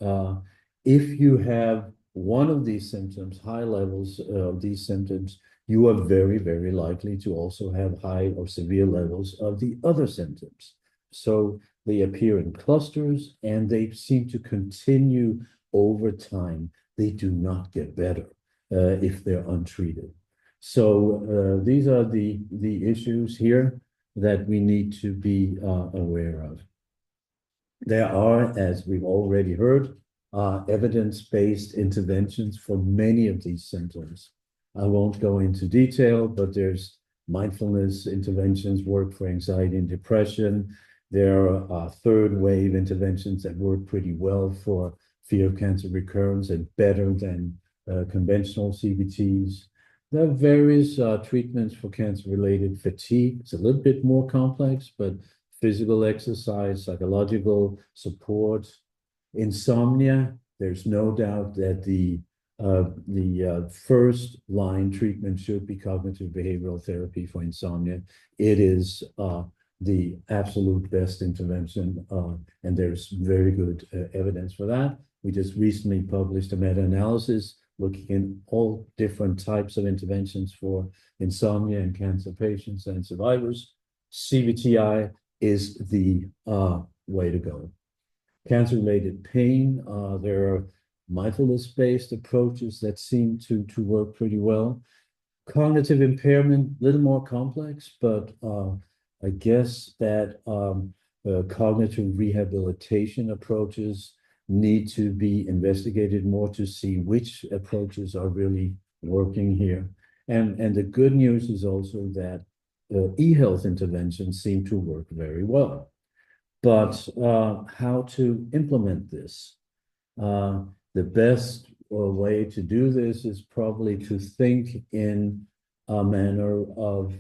if you have one of these symptoms, high levels of these symptoms, you are very, very likely to also have high or severe levels of the other symptoms. So they appear in clusters and they seem to continue over time. They do not get better if they're untreated. So these are the issues here that we need to be aware of. There are, as we've already heard, evidence-based interventions for many of these symptoms. I won't go into detail, but there's mindfulness interventions work for anxiety and depression. There are third wave interventions that work pretty well for fear of cancer recurrence and better than conventional CBTs. There are various treatments for cancer-related fatigue. It's a little bit more complex, but physical exercise, psychological support. Insomnia, there's no doubt that the first line treatment should be cognitive behavioral therapy for insomnia. It is the absolute best intervention, and there's very good evidence for that. We just recently published a meta-analysis looking in all different types of interventions for insomnia in cancer patients and survivors. CBTI is the way to go. Cancer-related pain, there are mindfulness-based approaches that seem to work pretty well. Cognitive impairment, a little more complex, but I guess that cognitive rehabilitation approaches need to be investigated more to see which approaches are really working here. And the good news is also that e-health interventions seem to work very well. But how to implement this? The best way to do this is probably to think in a manner of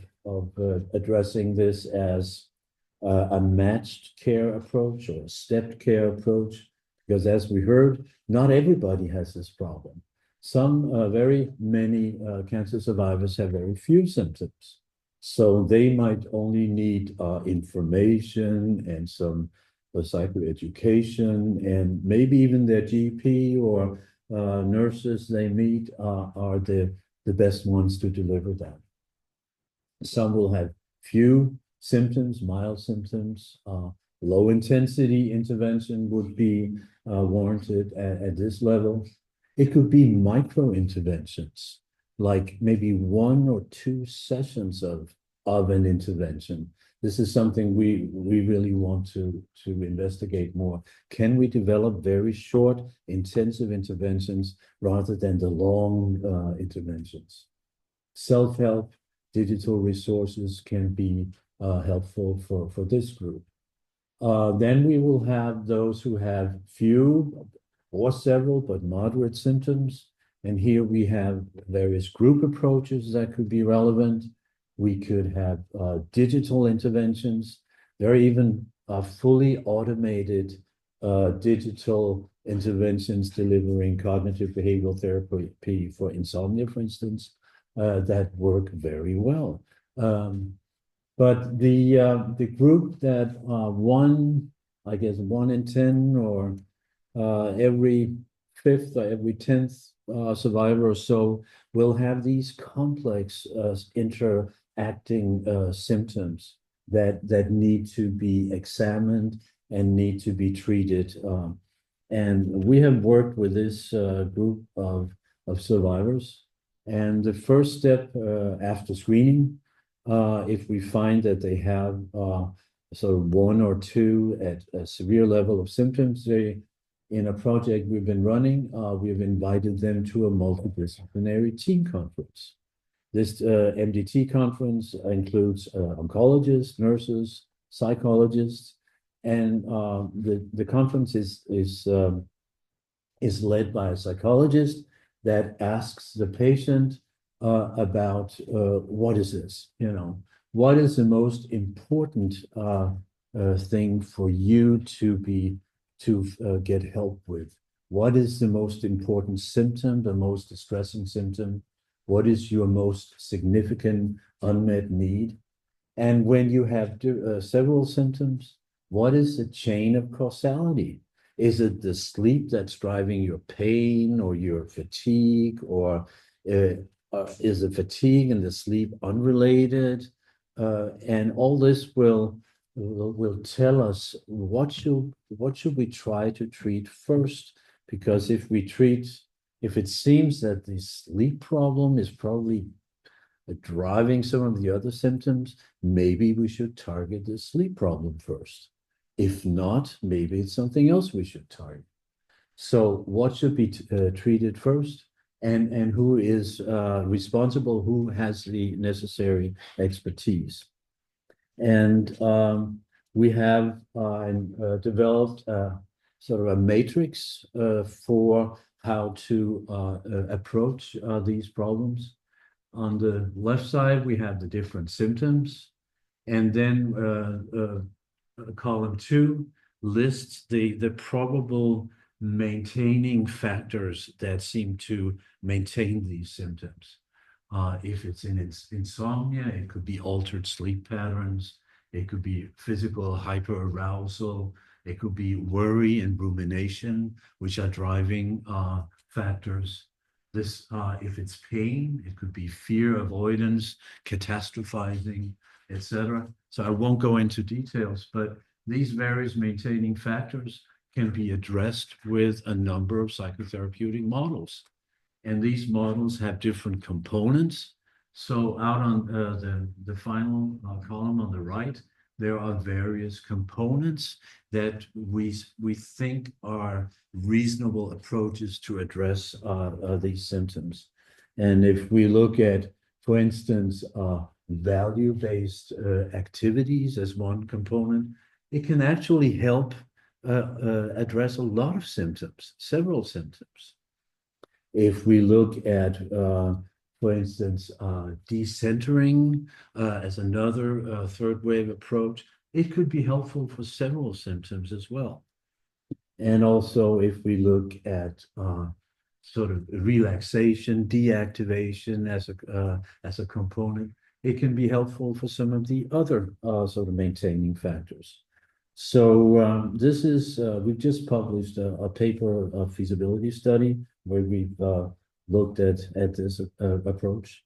addressing this as a matched care approach or a stepped care approach, because as we heard, not everybody has this problem. Very many cancer survivors have very few symptoms. So they might only need information and some psychoeducation, and maybe even their GP or nurses they meet are the best ones to deliver that. Some will have few symptoms, mild symptoms. Low intensity intervention would be warranted at this level. It could be micro interventions, like maybe 1 or 2 sessions of an intervention. This is something we really want to investigate more. Can we develop very short, intensive interventions rather than the long interventions? Self-help, digital resources can be helpful for this group. Then we will have those who have few or several but moderate symptoms. And here we have various group approaches that could be relevant. We could have digital interventions. There are even fully automated digital interventions delivering cognitive behavioral therapy for insomnia, for instance, that work very well. But the group that I guess 1 in 10 or every 5th or every 10th survivor or so will have these complex interacting symptoms that need to be examined and need to be treated. And we have worked with this group of survivors. And the first step after screening, if we find that they have sort of 1 or 2 at a severe level of symptoms, in a project we've been running, we've invited them to a multidisciplinary team conference. This MDT conference includes oncologists, nurses, psychologists, and the conference is led by a psychologist that asks the patient about what is this, what is the most important thing for you to get help with? What is the most important symptom, the most distressing symptom? What is your most significant unmet need? And when you have several symptoms, what is the chain of causality? Is it the sleep that's driving your pain or your fatigue, or is the fatigue and the sleep unrelated? And all this will tell us what should we try to treat first, because if it seems that the sleep problem is probably driving some of the other symptoms, maybe we should target the sleep problem first. If not, maybe it's something else we should target. So what should be treated first, and who is responsible, who has the necessary expertise? And we have developed sort of a matrix for how to approach these problems. On the left side, we have the different symptoms, and then column 2 lists the probable maintaining factors that seem to maintain these symptoms. If it's insomnia, it could be altered sleep patterns. It could be physical hyperarousal. It could be worry and rumination, which are driving factors. If it's pain, it could be fear, avoidance, catastrophizing, etc. So I won't go into details, but these various maintaining factors can be addressed with a number of psychotherapeutic models. And these models have different components. So out on the final column on the right, there are various components that we think are reasonable approaches to address these symptoms. And if we look at, for instance, value-based activities as one component, it can actually help address a lot of symptoms, several symptoms. If we look at, for instance, decentering as another third wave approach, it could be helpful for several symptoms as well. And also, if we look at sort of relaxation, deactivation as a component, it can be helpful for some of the other sort of maintaining factors. So this is, we've just published a paper, a feasibility study where we've looked at this approach.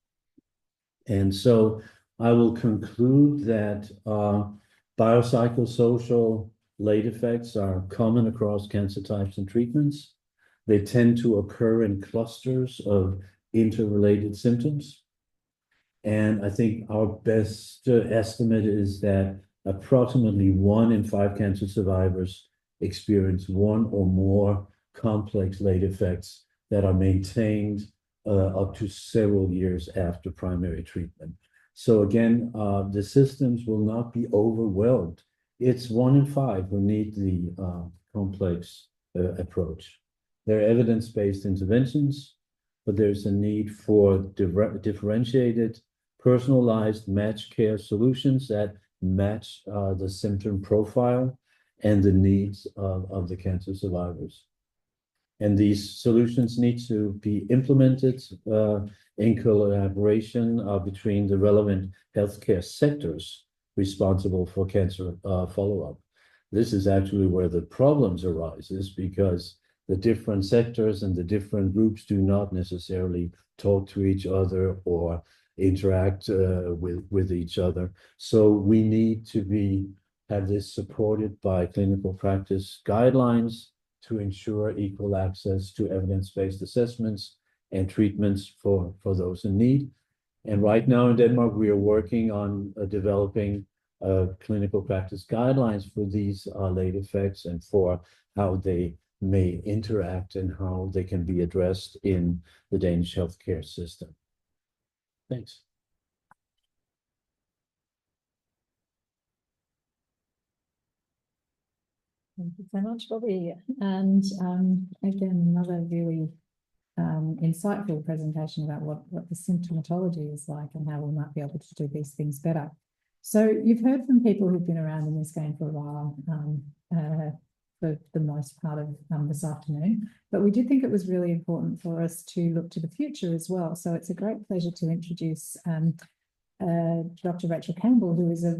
And so I will conclude that biopsychosocial late effects are common across cancer types and treatments. They tend to occur in clusters of interrelated symptoms. And I think our best estimate is that approximately 1 in 5 cancer survivors experience 1 or more complex late effects that are maintained up to several years after primary treatment. So again, the systems will not be overwhelmed. It's 1 in 5 who need the complex approach. There are evidence-based interventions, but there's a need for differentiated, personalized matched care solutions that match the symptom profile and the needs of the cancer survivors. And these solutions need to be implemented in collaboration between the relevant healthcare sectors responsible for cancer follow-up. This is actually where the problems arises, because the different sectors and the different groups do not necessarily talk to each other or interact with each other. So we need to have this supported by clinical practice guidelines to ensure equal access to evidence-based assessments and treatments for those in need. And right now in Denmark, we are working on developing clinical practice guidelines for these late effects and for how they may interact and how they can be addressed in the Danish healthcare system. Thanks. Thank you so much, Bobby. And again, another really insightful presentation about what the symptomatology is like and how we might be able to do these things better. So you've heard from people who've been around in this game for a while, for the most part of this afternoon, but we did think it was really important for us to look to the future as well. So it's a great pleasure to introduce Dr. Rachel Campbell, who is a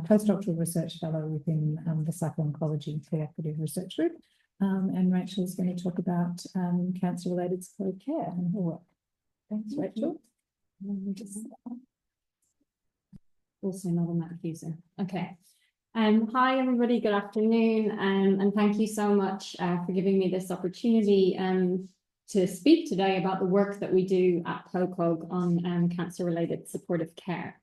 postdoctoral research fellow within the Psycho-Oncology Cooperative Research Group. And Rachel is going to talk about cancer-related supportive care and her work. Thanks, Rachel. Also not on that user. Okay. Hi, everybody. Good afternoon. And thank you so much for giving me this opportunity to speak today about the work that we do at PoCoG on cancer-related supportive care.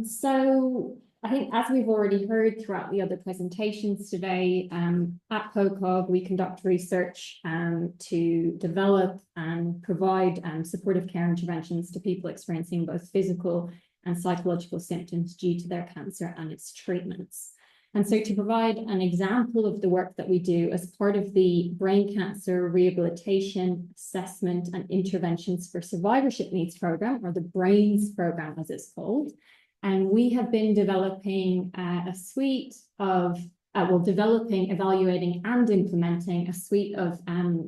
So I think, as we've already heard throughout the other presentations today, at PoCoG, we conduct research to develop and provide supportive care interventions to people experiencing both physical and psychological symptoms due to their cancer and its treatments. And so to provide an example of the work that we do as part of the Brain Cancer Rehabilitation, Assessment and Interventions for Survivorship Needs program, or the BRAINS program as it's called. And we have been developing a suite of, developing, evaluating and implementing a suite of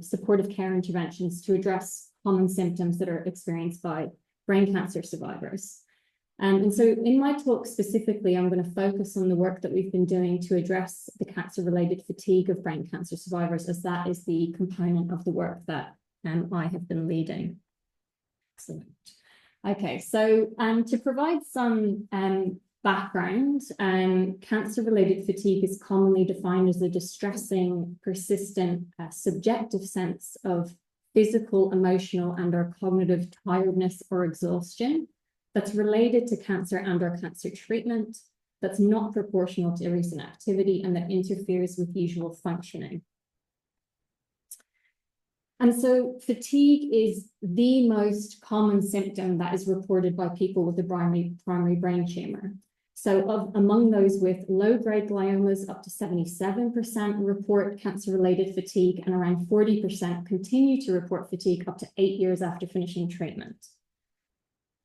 supportive care interventions to address common symptoms that are experienced by brain cancer survivors. And so in my talk specifically, I'm going to focus on the work that we've been doing to address the cancer-related fatigue of brain cancer survivors, as that is the component of the work that I have been leading. Excellent. Okay, so to provide some background, cancer-related fatigue is commonly defined as a distressing, persistent, subjective sense of physical, emotional, and/or cognitive tiredness or exhaustion that's related to cancer and/or cancer treatment, that's not proportional to recent activity, and that interferes with usual functioning. And so fatigue is the most common symptom that is reported by people with a primary brain tumor. So among those with low-grade gliomas, up to 77% report cancer-related fatigue, and around 40% continue to report fatigue up to 8 years after finishing treatment.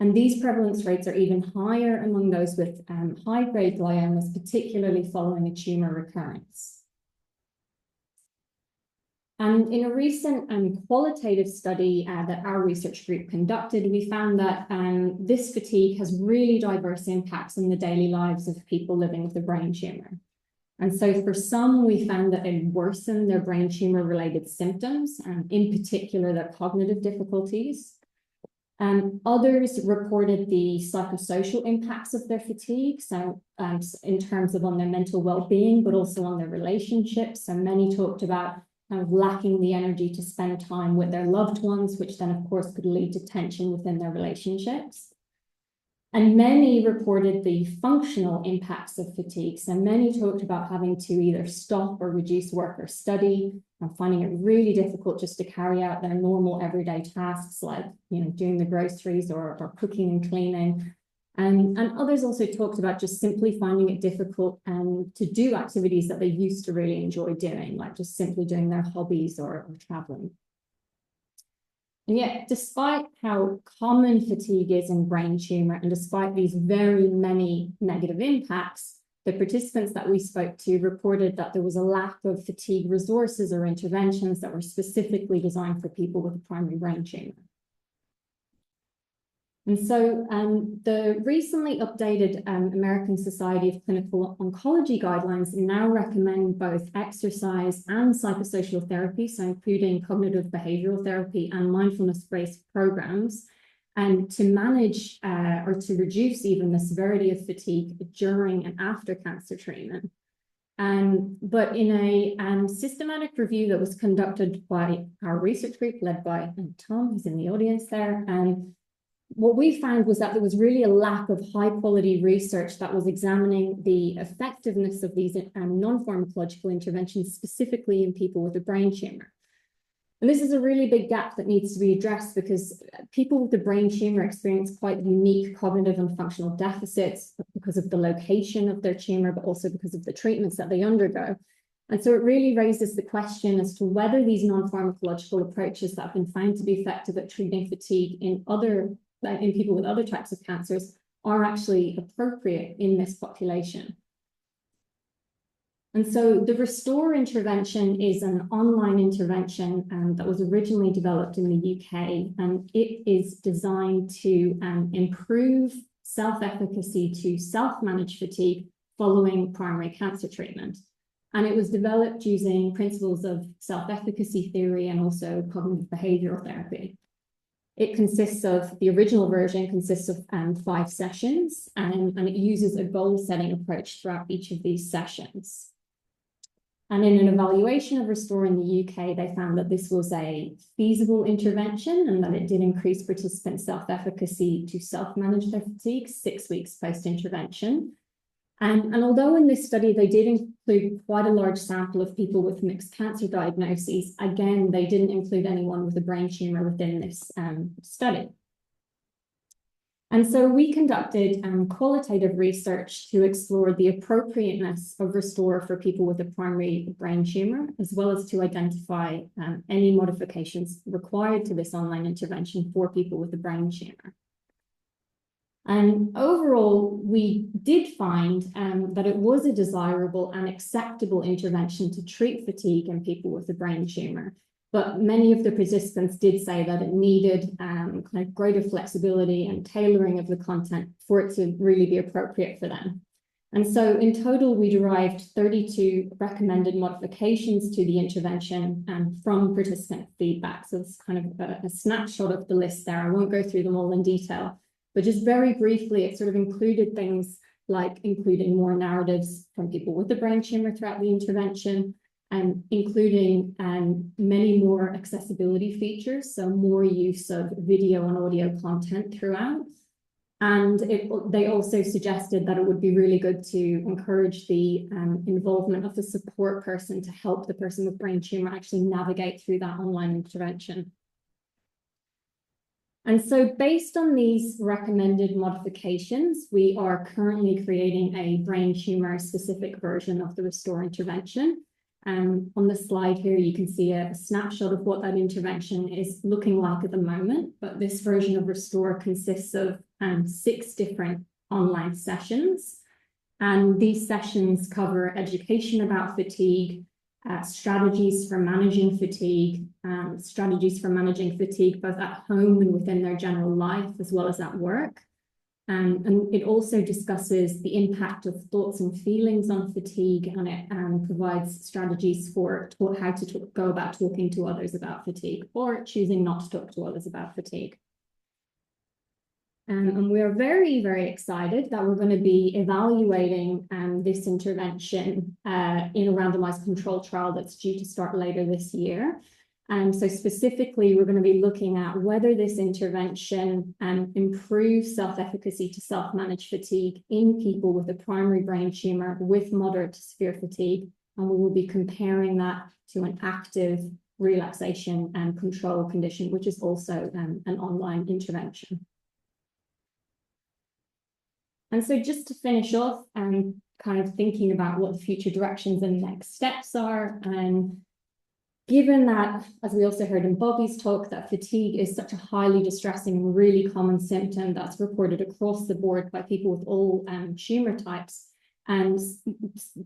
And these prevalence rates are even higher among those with high-grade gliomas, particularly following a tumor recurrence. And in a recent qualitative study that our research group conducted, we found that this fatigue has really diverse impacts on the daily lives of people living with a brain tumor. And so for some, we found that it worsened their brain tumor-related symptoms, in particular their cognitive difficulties. Others reported the psychosocial impacts of their fatigue, so in terms of on their mental well-being, but also on their relationships. So many talked about kind of lacking the energy to spend time with their loved ones, which then, of course, could lead to tension within their relationships. And many reported the functional impacts of fatigue. So many talked about having to either stop or reduce work or study, and finding it really difficult just to carry out their normal everyday tasks like, doing the groceries or cooking and cleaning. And others also talked about just simply finding it difficult to do activities that they used to really enjoy doing, like just simply doing their hobbies or traveling. And yet, despite how common fatigue is in brain tumor, and despite these very many negative impacts, the participants that we spoke to reported that there was a lack of fatigue resources or interventions that were specifically designed for people with a primary brain tumor. And so the recently updated American Society of Clinical Oncology guidelines now recommend both exercise and psychosocial therapy, so including cognitive behavioral therapy and mindfulness-based programs, and to manage or to reduce even the severity of fatigue during and after cancer treatment. But in a systematic review that was conducted by our research group led by Tom, who's in the audience there, what we found was that there was really a lack of high-quality research that was examining the effectiveness of these non-pharmacological interventions, specifically in people with a brain tumor. And this is a really big gap that needs to be addressed because people with a brain tumor experience quite unique cognitive and functional deficits because of the location of their tumor, but also because of the treatments that they undergo. And so it really raises the question as to whether these non-pharmacological approaches that have been found to be effective at treating fatigue in people with other types of cancers are actually appropriate in this population. And so the Restore intervention is an online intervention that was originally developed in the UK, and it is designed to improve self-efficacy to self-manage fatigue following primary cancer treatment. And it was developed using principles of self-efficacy theory and also cognitive behavioral therapy. It consists of, the original version consists of 5 sessions, and it uses a goal-setting approach throughout each of these sessions. And in an evaluation of Restore in the UK, they found that this was a feasible intervention and that it did increase participant self-efficacy to self-manage their fatigue 6 weeks post-intervention. And although in this study, they did include quite a large sample of people with mixed cancer diagnoses, again, they didn't include anyone with a brain tumor within this study. And so we conducted qualitative research to explore the appropriateness of Restore for people with a primary brain tumor, as well as to identify any modifications required to this online intervention for people with a brain tumor. And overall, we did find that it was a desirable and acceptable intervention to treat fatigue in people with a brain tumor. But many of the participants did say that it needed kind of greater flexibility and tailoring of the content for it to really be appropriate for them. And so in total, we derived 32 recommended modifications to the intervention from participant feedback. So it's kind of a snapshot of the list there. I won't go through them all in detail. But just very briefly, it sort of included things like including more narratives from people with a brain tumor throughout the intervention, and including many more accessibility features, so more use of video and audio content throughout. And they also suggested that it would be really good to encourage the involvement of the support person to help the person with brain tumor actually navigate through that online intervention. And so based on these recommended modifications, we are currently creating a brain tumor specific version of the Restore intervention. On the slide here, you can see a snapshot of what that intervention is looking like at the moment. But this version of Restore consists of 6 different online sessions. And these sessions cover education about fatigue, strategies for managing fatigue, both at home and within their general life, as well as at work. And it also discusses the impact of thoughts and feelings on fatigue, and it provides strategies for how to go about talking to others about fatigue, or choosing not to talk to others about fatigue. And we are very, very excited that we're going to be evaluating this intervention in a randomized control trial that's due to start later this year. So specifically, we're going to be looking at whether this intervention improves self-efficacy to self-manage fatigue in people with a primary brain tumor with moderate to severe fatigue. And we will be comparing that to an active relaxation and control condition, which is also an online intervention. And so just to finish off, kind of thinking about what the future directions and next steps are, given that, as we also heard in Bobby's talk, that fatigue is such a highly distressing and really common symptom that's reported across the board by people with all tumor types. And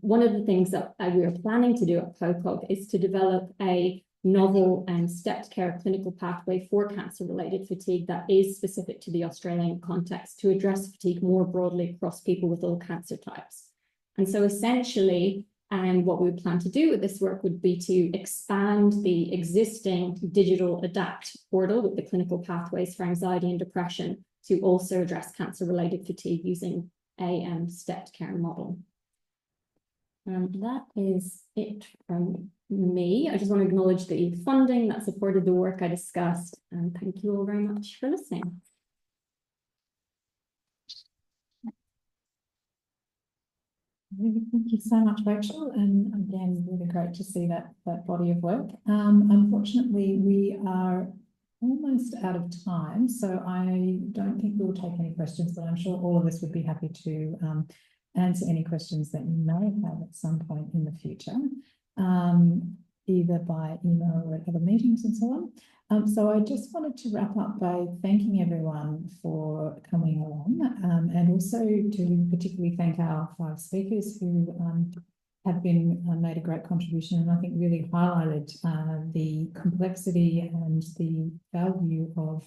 one of the things that we are planning to do at PoCoG is to develop a novel and stepped care clinical pathway for cancer-related fatigue that is specific to the Australian context to address fatigue more broadly across people with all cancer types. And so essentially, what we would plan to do with this work would be to expand the existing digital ADAPT portal with the clinical pathways for anxiety and depression to also address cancer-related fatigue using a stepped care model. And that is it from me. I just want to acknowledge the funding that supported the work I discussed, and thank you all very much for listening. Thank you so much, Rachel, and again, really great to see that body of work. Unfortunately, we are almost out of time, so I don't think we'll take any questions, but I'm sure all of us would be happy to answer any questions that you may have at some point in the future, either by email or at other meetings and so on. So I just wanted to wrap up by thanking everyone for coming along, and also to particularly thank our 5 speakers who have been made a great contribution, and I think really highlighted the complexity and the value of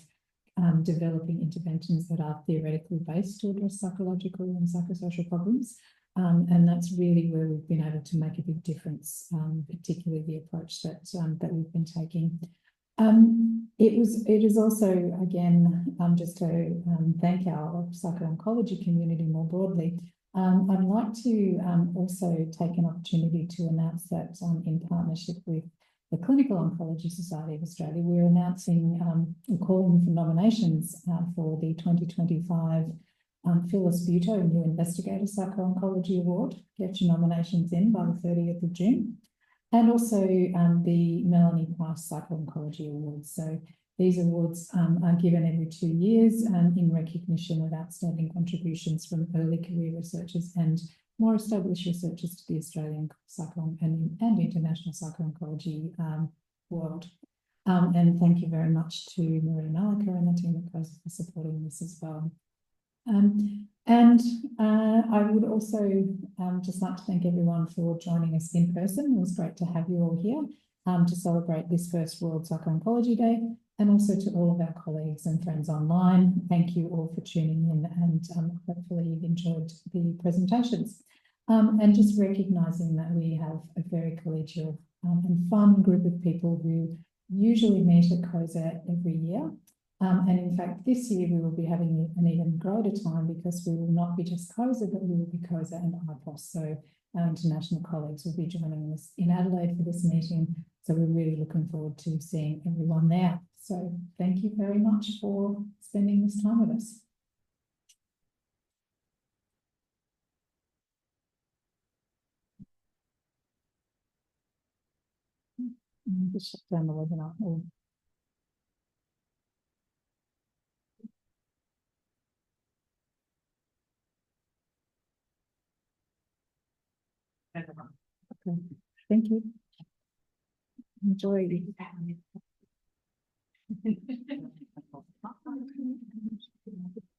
developing interventions that are theoretically based to address psychological and psychosocial problems. And that's really where we've been able to make a big difference, particularly the approach that we've been taking. It is also, again, just to thank our psycho-oncology community more broadly. I'd like to also take an opportunity to announce that in partnership with the Clinical Oncology Society of Australia, we're announcing, we're calling for nominations for the 2025 Phyllis Buto New Investigator Psycho-Oncology Award. Get your nominations in by the 30th of June. And also the Melanie Price Psycho-Oncology Awards. So these awards are given every 2 years in recognition of outstanding contributions from early career researchers and more established researchers to the Australian and international psycho-oncology world. And thank you very much to Marie Malika and the team at COSA for supporting this as well. I would also just like to thank everyone for joining us in person. It was great to have you all here to celebrate this first World Psycho-Oncology Day, and also to all of our colleagues and friends online. Thank you all for tuning in, and hopefully you've enjoyed the presentations. And just recognising that we have a very collegial and fun group of people who usually meet at COSA every year. And in fact, this year we will be having an even greater time because we will not be just COSA, but we will be COSA and IPOS. So our international colleagues will be joining us in Adelaide for this meeting. So we're really looking forward to seeing everyone there. So thank you very much for spending this time with us. Just shut down the webinar. Thank you. Enjoy.